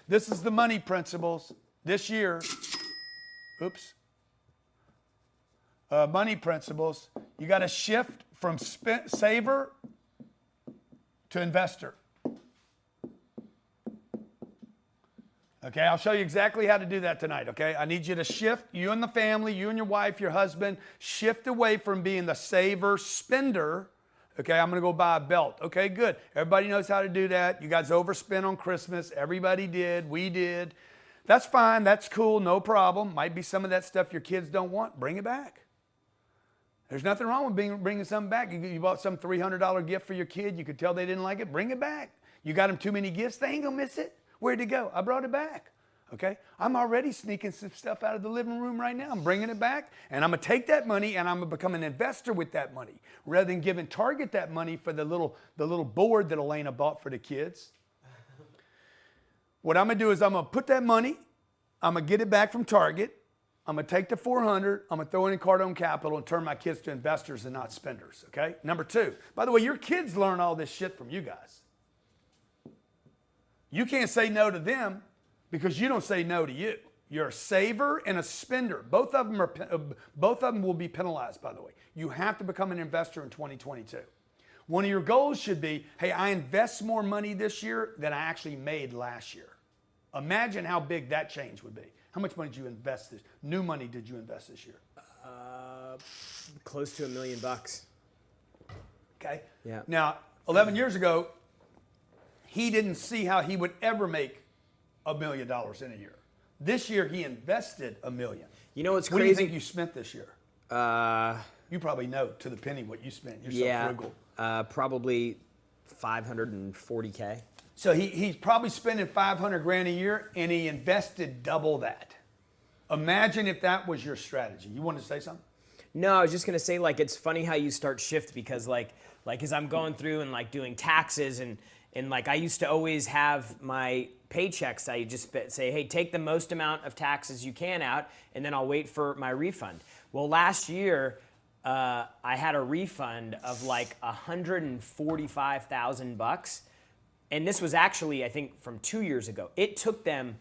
This is the money principles this year. Oops. Money principles. You got to shift from saver to investor. Okay, I'll show you exactly how to do that tonight, okay? I need you to shift, you and the family, you and your wife, your husband, shift away from being the saver, spender. Okay, I'm going to go buy a belt. Okay, good. Everybody knows how to do that. You guys overspent on Christmas. Everybody did. We did. That's fine. That's cool. No problem. Might be some of that stuff your kids don't want. Bring it back. There's nothing wrong with bringing something back. You bought some $300 gift for your kid. You could tell they didn't like it. Bring it back. You got them too many gifts. They ain't going to miss it. Where'd it go? I brought it back. Okay? I'm already sneaking some stuff out of the living room right now. I'm bringing it back, and I'm going to take that money, and I'm going to become an investor with that money rather than giving Target that money for the little board that Elena bought for the kids. What I'm going to do is I'm going to put that money, I'm going to get it back from Target, I'm going to take the $400, I'm going to throw it in Cardone Capital and turn my kids to investors and not spenders, okay? Number two, by the way, your kids learn all this shit from you guys. You can't say no to them because you don't say no to you. You're a saver and a spender. Both of them will be penalized, by the way. You have to become an investor in 2022. One of your goals should be, hey, I invest more money this year than I actually made last year. Imagine how big that change would be. How much money did you invest new money did you invest this year? Close to $1 million. Okay. Yeah. Now, 11 years ago, he didn't see how he would ever make $1 million in a year. This year, he invested $1 million. You know what's crazy? What do you think you spent this year? You probably know to the penny what you spent. You're so frugal. Probably $540K. So he's probably spending $500,000 a year, and he invested double that. Imagine if that was your strategy. You want to say something? No, I was just gonna say, like, it's funny how you start shift because like as I'm going through and like doing taxes and like I used to always have my paychecks, I just say, hey, take the most amount of taxes you can out, and then I'll wait for my refund. Well, last year, I had a refund of like $145,000, and this was actually, I think, from 2 years ago. It took them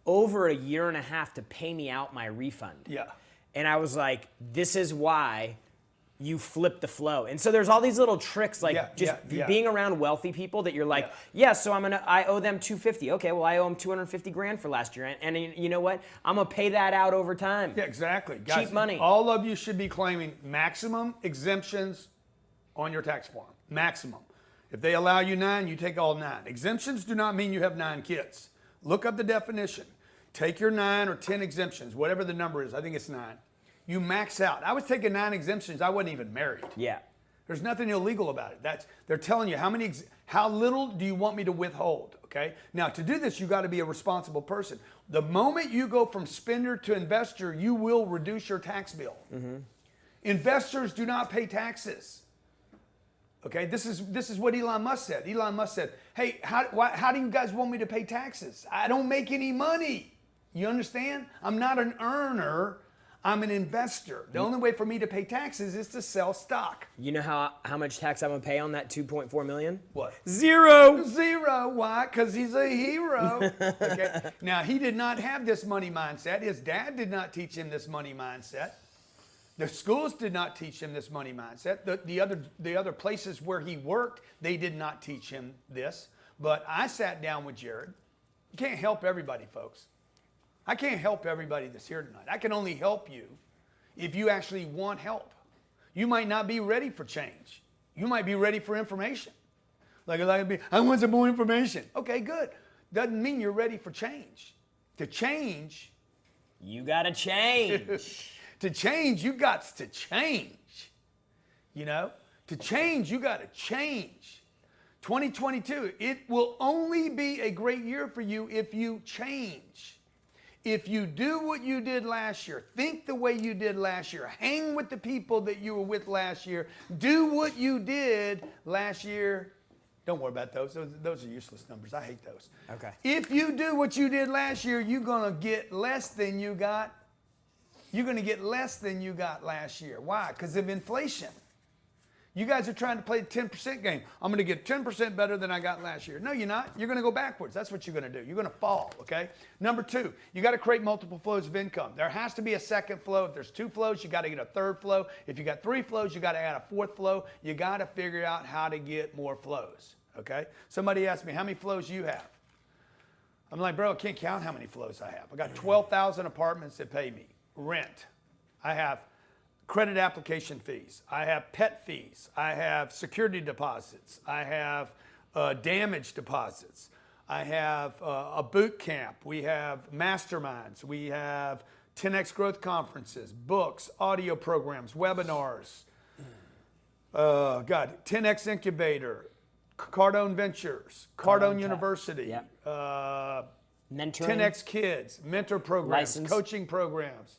over a year and a half to pay me out my refund. Yeah. And I was like, this is why you flip the flow. And so there's all these little tricks, like being around wealthy people that you're like, so I owe them $250. Okay, well, I owe them $250,000 for last year. And you know what? I'm gonna pay that out over time. Yeah, exactly. Guys, cheap money. All of you should be claiming maximum exemptions on your tax form. Maximum. If they allow you 9, you take all 9. Exemptions do not mean you have 9 kids. Look up the definition. Take your 9 or 10 exemptions, whatever the number is. I think it's 9. You max out. I was taking 9 exemptions. I wasn't even married. Yeah. There's nothing illegal about it. They're telling you how little do you want me to withhold, okay? Now, to do this, you got to be a responsible person. The moment you go from spender to investor, you will reduce your tax bill. Mm-hmm. Investors do not pay taxes. Okay, this is what Elon Musk said. Elon Musk said, hey, how do you guys want me to pay taxes? I don't make any money. You understand? I'm not an earner. I'm an investor. The only way for me to pay taxes is to sell stock. You know how much tax I'm gonna pay on that $2.4 million? What? Zero. Why? Because he's a hero. Okay. Now, he did not have this money mindset. His dad did not teach him this money mindset. The schools did not teach him this money mindset. The other places where he worked, they did not teach him this. But I sat down with Jared. You can't help everybody, folks. I can't help everybody that's here tonight. I can only help you if you actually want help. You might not be ready for change. You might be ready for information. I want some more information. Okay, good. Doesn't mean you're ready for change. To change, you gotta change. To change, you got to change. You know? To change, you got to change. 2022, it will only be a great year for you if you change. If you do what you did last year, think the way you did last year, hang with the people that you were with last year, do what you did last year. Don't worry about those. Those are useless numbers. I hate those. Okay. If you do what you did last year, you're going to get less than you got. You're going to get less than you got last year. Why? Because of inflation. You guys are trying to play the 10% game. I'm going to get 10% better than I got last year. No, you're not. You're going to go backwards. That's what you're going to do. You're going to fall, okay? Number two, you got to create multiple flows of income. There has to be a second flow. If there's 2 flows, you got to get a third flow. If you got 3 flows, you got to add a 4th flow. You got to figure out how to get more flows, okay? Somebody asked me, how many flows do you have? I'm like, bro, I can't count how many flows I have. I got 12,000 apartments that pay me rent. I have credit application fees. I have pet fees. I have security deposits. I have damage deposits. I have a boot camp. We have masterminds. We have 10X growth conferences, books, audio programs, webinars. 10X incubator, Cardone Ventures, Cardone University, Yep. Mentoring, Mentoring. 10X Kids, mentor programs, License. coaching programs.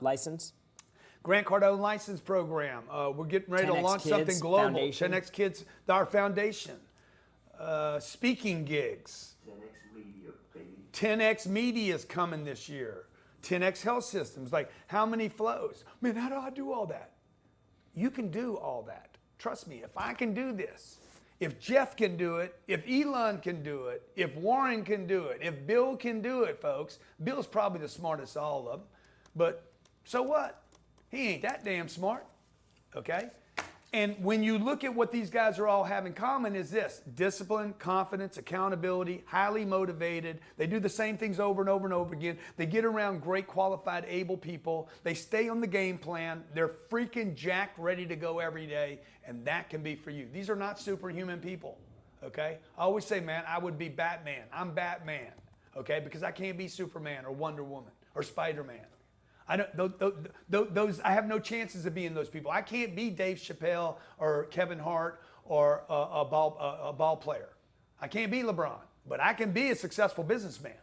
License. Grant Cardone license program. We're getting ready to 10X launch Kids something global. Foundation. 10X Kids, our foundation. Speaking gigs. 10X Media, baby. 10X Media is coming this year. 10X Health Systems. Like, how many flows? Man, how do I do all that? You can do all that. Trust me, if I can do this, if Jeff can do it, if Elon can do it, if Warren can do it, if Bill can do it, folks. Bill's probably the smartest of all of them. But so what? He ain't that damn smart, okay? And when you look at what these guys are all have in common is this: discipline, confidence, accountability, highly motivated. They do the same things over and over and over again. They get around great, qualified, able people. They stay on the game plan. They're freaking jacked, ready to go every day, and that can be for you. These are not superhuman people, okay? I always say, man, I would be Batman. I'm Batman, okay? Because I can't be Superman or Wonder Woman or Spider-Man. I have no chances of being those people. I can't be Dave Chappelle or Kevin Hart or a ball player. I can't be LeBron, but I can be a successful businessman.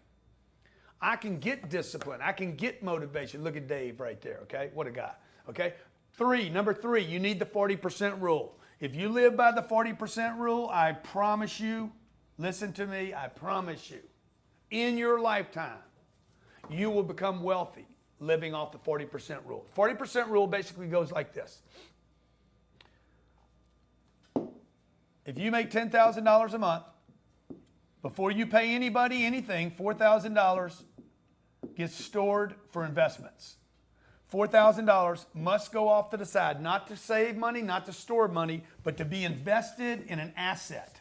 I can get discipline. I can get motivation. Look at Dave right there, okay? What a guy, okay? Number three, you need the 40% rule. If you live by the 40% rule, I promise you, listen to me, I promise you, in your lifetime, you will become wealthy living off the 40% rule. 40% rule basically goes like this. If you make $10,000 a month, before you pay anybody anything, $4,000 gets stored for investments. $4,000 must go off to the side, not to save money, not to store money, but to be invested in an asset.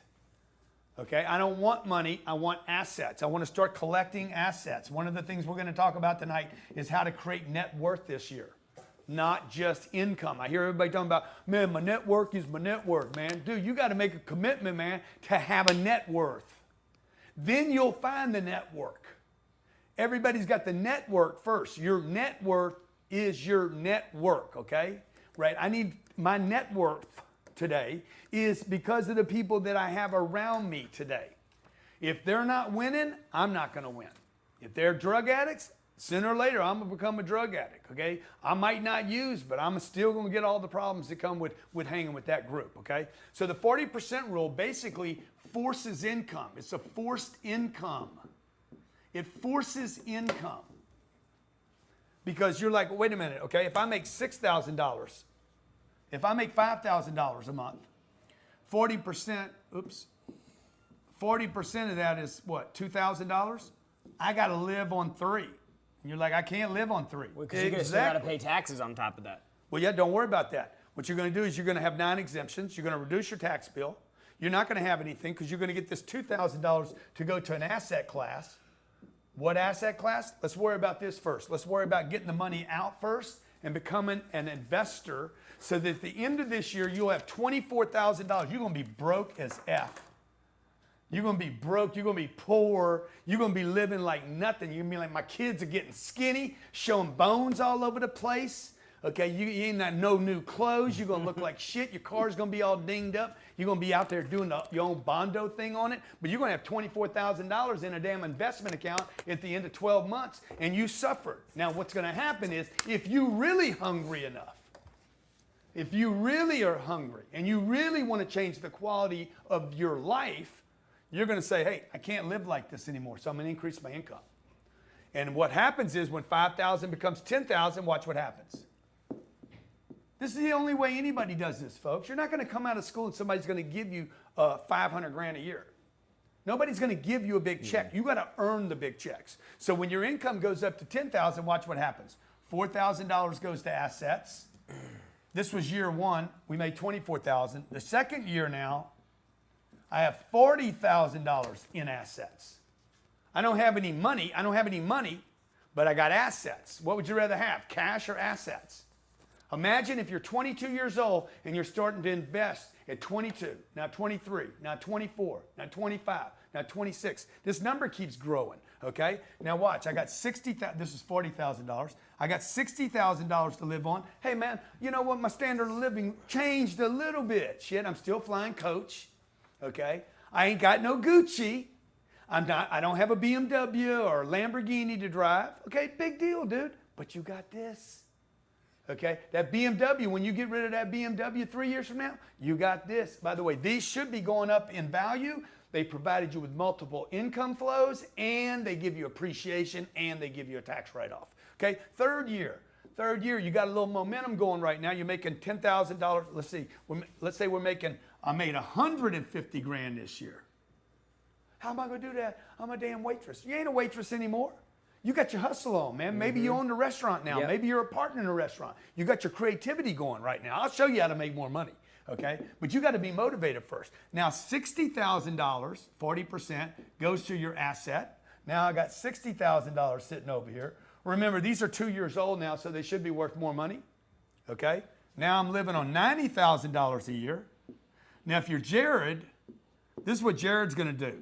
Okay, I don't want money, I want assets. I want to start collecting assets. One of the things we're going to talk about tonight is how to create net worth this year, not just income. I hear everybody talking about, man, my net worth is my net worth, man. Dude, you got to make a commitment, man, to have a net worth. Then you'll find the network. Everybody's got the network first. Your net worth is your network, okay? Right? I need my net worth today is because of the people that I have around me today. If they're not winning, I'm not going to win. If they're drug addicts, sooner or later I'm going to become a drug addict, okay? I might not use, but I'm still going to get all the problems that come with hanging with that group, okay? So the 40% rule basically forces income. It's a forced income. It forces income. Because you're like, wait a minute, okay? If I make $6,000, if I make $5,000 a month, 40% of that is what, $2,000? I got to live on 3. And you're like, I can't live on 3. Because you're going to still got to pay taxes on top of that. Well, yeah, don't worry about that. What you're going to do is you're going to have 9 exemptions. You're going to reduce your tax bill. You're not going to have anything because you're going to get this $2,000 to go to an asset class. What asset class? Let's worry about this first. Let's worry about getting the money out first and becoming an investor so that at the end of this year, you'll have $24,000. You're going to be broke as F. You're going to be broke. You're going to be poor. You're going to be living like nothing. You're going to be like, my kids are getting skinny, showing bones all over the place. Okay, you ain't got no new clothes. You're going to look like shit. Your car's going to be all dinged up. You're going to be out there doing your own Bondo thing on it. But you're going to have $24,000 in a damn investment account at the end of 12 months, and you suffered. Now, what's going to happen is if you're really hungry enough, if you really are hungry and you really want to change the quality of your life, you're going to say, hey, I can't live like this anymore, so I'm going to increase my income. And what happens is when 5,000 becomes 10,000, watch what happens. This is the only way anybody does this, folks. You're not going to come out of school and somebody's going to give you 500 grand a year. Nobody's going to give you a big check. You got to earn the big checks. So when your income goes up to 10,000, watch what happens. $4,000 goes to assets. This was year one. We made 24,000. The second year now, I have $40,000 in assets. I don't have any money. But I got assets. What would you rather have, cash or assets? Imagine if you're 22 years old and you're starting to invest at 22, now 23, now 24, now 25, now 26. This number keeps growing, okay? Now watch, I got $60,000, this is $40,000. I got $60,000 to live on. Hey man, you know what? My standard of living changed a little bit. Shit, I'm still flying coach, okay? I ain't got no Gucci. I don't have a BMW or a Lamborghini to drive. Okay, big deal, dude. But you got this. Okay, that BMW, when you get rid of that BMW 3 years from now, you got this. By the way, these should be going up in value. They provided you with multiple income flows, and they give you appreciation, and they give you a tax write-off. Okay, third year, you got a little momentum going right now. You're making $10,000. Let's see, let's say I made 150 grand this year. How am I going to do that? I'm a damn waitress. You ain't a waitress anymore. You got your hustle on, man. Maybe you own the restaurant now. Yep. Maybe you're a partner in a restaurant. You got your creativity going right now. I'll show you how to make more money, okay? But you got to be motivated first. Now, $60,000, 40%, goes to your asset. Now I got $60,000 sitting over here. Remember, these are 2 years old now, so they should be worth more money, okay? Now I'm living on $90,000 a year. Now, if you're Jared, this is what Jared's going to do.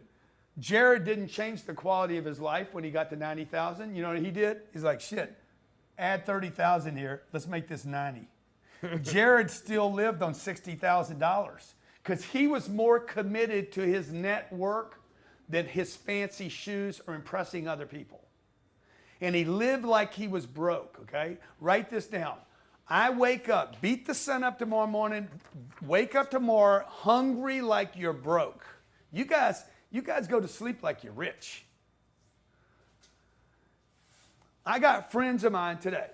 Jared didn't change the quality of his life when he got to 90,000. You know what he did? He's like, shit, add 30,000 here. Let's make this 90. Jared still lived on $60,000 because he was more committed to his network than his fancy shoes or impressing other people. And he lived like he was broke, okay? Write this down. I wake up, beat the sun up tomorrow morning, wake up tomorrow hungry like you're broke. You guys go to sleep like you're rich. I got friends of mine today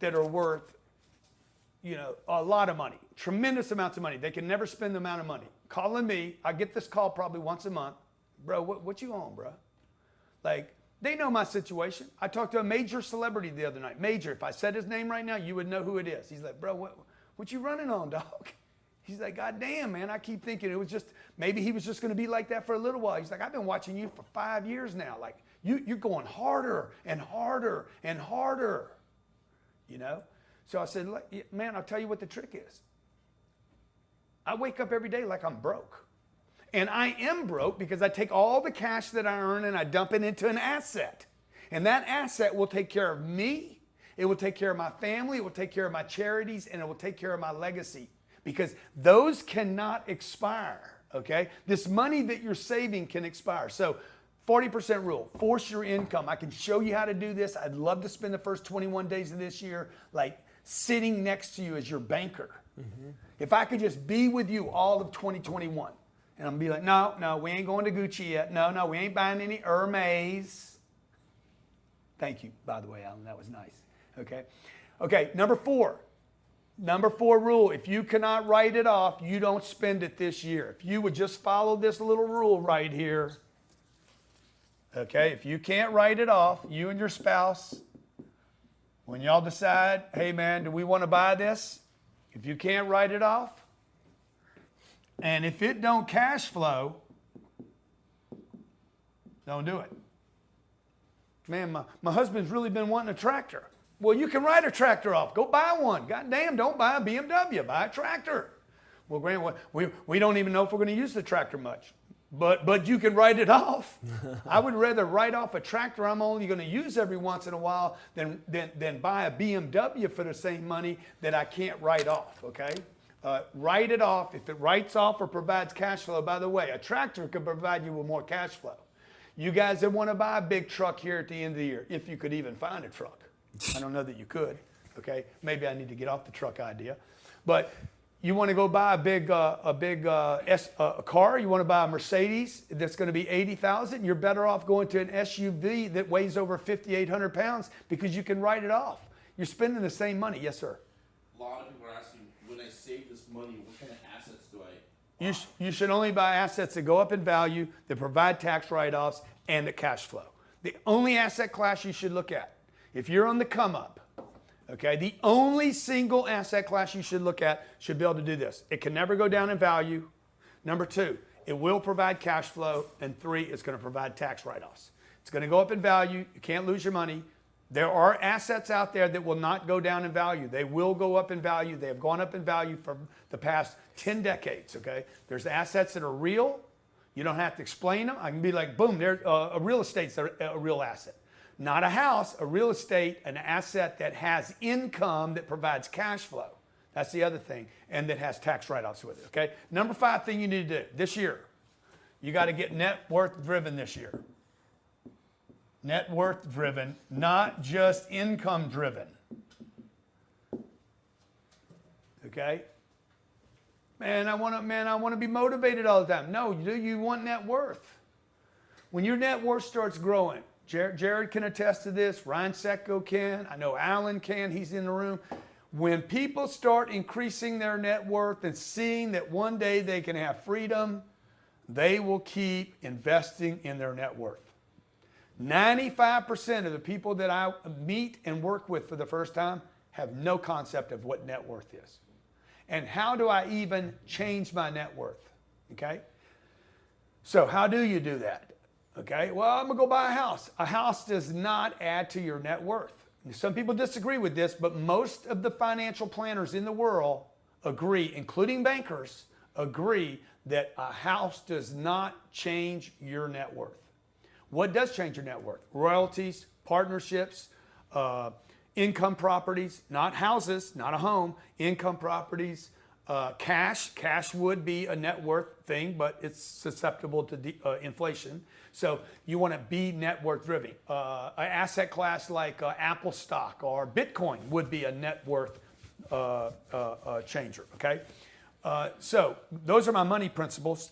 that are worth, a lot of money, tremendous amounts of money. They can never spend the amount of money. Calling me, I get this call probably once a month. Bro, what you on, bro? Like, they know my situation. I talked to a major celebrity the other night. Major, if I said his name right now, you would know who it is. He's like, bro, what you running on, dog? He's like, God damn, man, I keep thinking maybe he was just going to be like that for a little while. He's like, I've been watching you for 5 years now. Like, you're going harder and harder and harder, So I said, man, I'll tell you what the trick is. I wake up every day like I'm broke. And I am broke because I take all the cash that I earn and I dump it into an asset. And that asset will take care of me. It will take care of my family. It will take care of my charities. And it will take care of my legacy. Because those cannot expire, okay? This money that you're saving can expire. So 40% rule, force your income. I can show you how to do this. I'd love to spend the first 21 days of this year like sitting next to you as your banker. Mm-hmm. If I could just be with you all of 2021. And I'm going to be like, no, we ain't going to Gucci yet. No, we ain't buying any Hermes. Thank you, by the way, Alan. That was nice, okay? Okay, number four rule, if you cannot write it off, you don't spend it this year. If you would just follow this little rule right here, okay, if you can't write it off, you and your spouse, when y'all decide, hey man, do we want to buy this? If you can't write it off, and if it don't cash flow, don't do it. Man, my husband's really been wanting a tractor. Well, you can write a tractor off. Go buy one. God damn, don't buy a BMW. Buy a tractor. Well, Grant, we don't even know if we're going to use the tractor much. But you can write it off. I would rather write off a tractor I'm only going to use every once in a while than buy a BMW for the same money that I can't write off, okay? Write it off. If it writes off or provides cash flow, by the way, a tractor could provide you with more cash flow. You guys that want to buy a big truck here at the end of the year, if you could even find a truck. I don't know that you could, okay? Maybe I need to get off the truck idea. But you want to go buy a big car, you want to buy a Mercedes that's going to be $80,000, you're better off going to an SUV that weighs over 5,800 pounds because you can write it off. You're spending the same money. Yes, sir. lot of people are asking, when I save this money, what kind of assets do I? You should only buy assets that go up in value, that provide tax write-offs, and that cash flow. The only asset class you should look at, if you're on the come up, okay, the only single asset class you should look at should be able to do this. It can never go down in value. Number two, it will provide cash flow. And three, it's going to provide tax write-offs. It's going to go up in value. You can't lose your money. There are assets out there that will not go down in value. They will go up in value. They have gone up in value for the past 10 decades, okay? There's assets that are real. You don't have to explain them. I can be like, boom, there's a real estate's a real asset. Not a house, a real estate, an asset that has income that provides cash flow. That's the other thing, and that has tax write-offs with it, okay? Number 5 thing you need to do this year, you got to get net worth driven this year. Net worth driven, not just income driven. Okay? Man, I want to be motivated all the time. No, you want net worth. When your net worth starts growing, Jared can attest to this, Ryan Secco can, I know Alan can, he's in the room. When people start increasing their net worth and seeing that one day they can have freedom, they will keep investing in their net worth. 95% of the people that I meet and work with for the first time have no concept of what net worth is. And how do I even change my net worth? Okay? So how do you do that? Okay, well, I'm gonna go buy a house. A house does not add to your net worth. Some people disagree with this, but most of the financial planners in the world agree, including bankers, agree that a house does not change your net worth. What does change your net worth? Royalties, partnerships, income properties, not houses, not a home, income properties, cash. Cash would be a net worth thing, but it's susceptible to inflation. So you want to be net worth driven. An asset class like Apple stock or Bitcoin would be a net worth changer, okay? So those are my money principles.